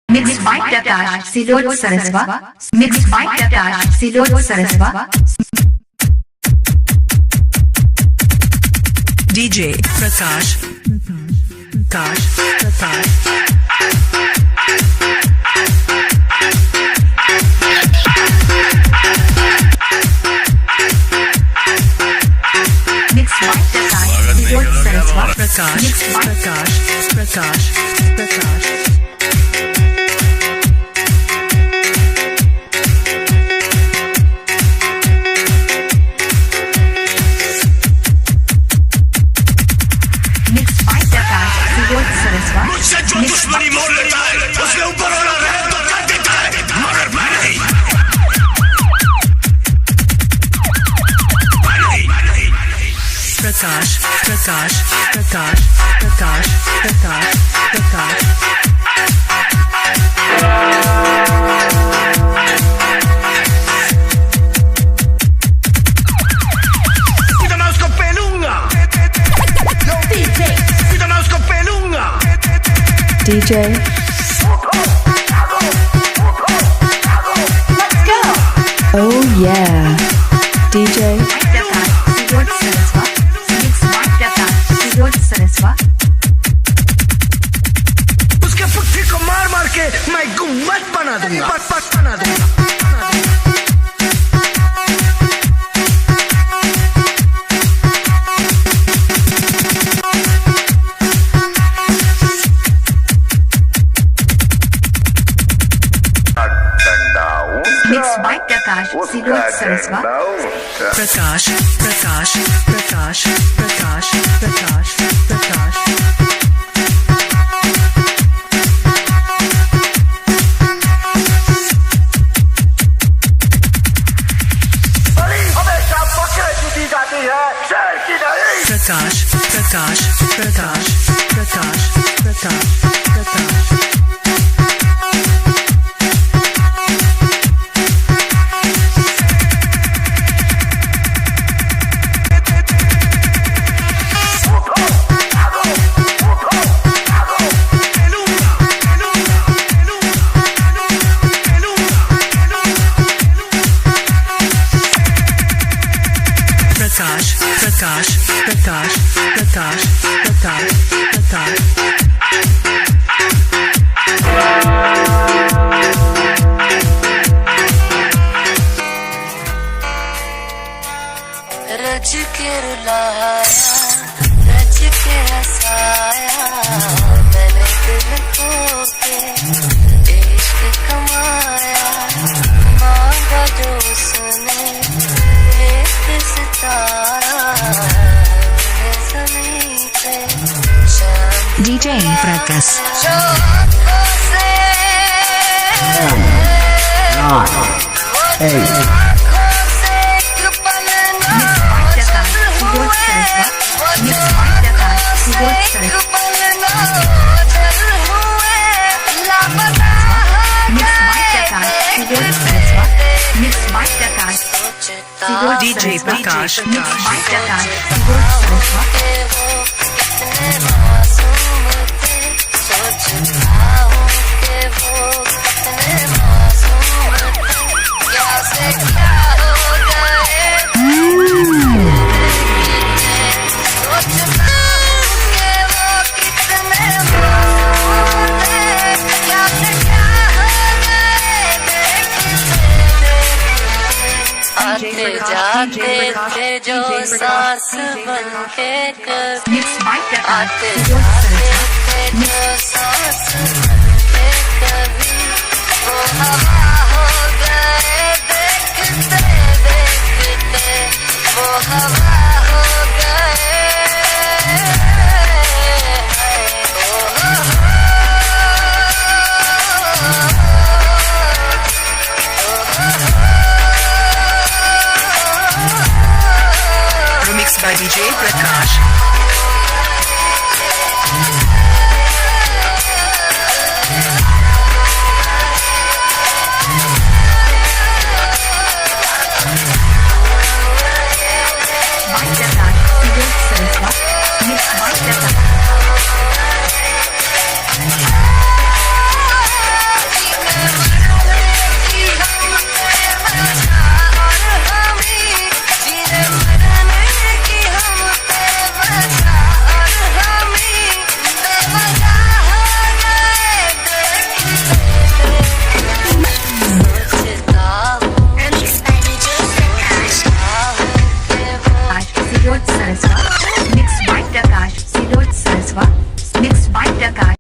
Mixed by Prakash, selot Saraswa. Mixed by Prakash, selot Saraswa. DJ Prakash. Prakash. Mixed by Prakash, selot Saraswa. Prakash. मुझसे जो दुश्मनी मोल लेता है उसके ऊपर वाला रहम तो कर देता है मगर मैं नहीं। Prakash. मैं उसको पेलूंगा मैं उसको पेलूंगा DJ. Let's go. Oh yeah. DJ. Prakash, selot Saraswa. Mixed by Prakash, selot Saraswa. उसके पुट्ठी को मार मार के मैं गुम्बद बना दूंगा Mixed by Prakash, selot Saraswa. Prakash. हमेशा बकरे जीती जाती है शेर की नहीं। Prakash. रज के रुलाया रज के हंसाया मैंने दिल खो के इश्क कमाया मांगा जो उसने एक सितारा ज़मीन पे DJ Prakash. जो आँखों से Mixed by Prakash, selot Saraswa. Mixed by Prakash, selot Saraswa. Mixed by Prakash, selot DJ Saraswa. Prakash. Mixed by Prakash, selot Saraswa. आते जाते थे जो सांस बन के कभी Mixed by Prakash, आते selot Saraswa. थे जो सांस बन के कभी वो हवा हो गए देखते देखते वो हवा हो गए Remixed by DJ Prakash.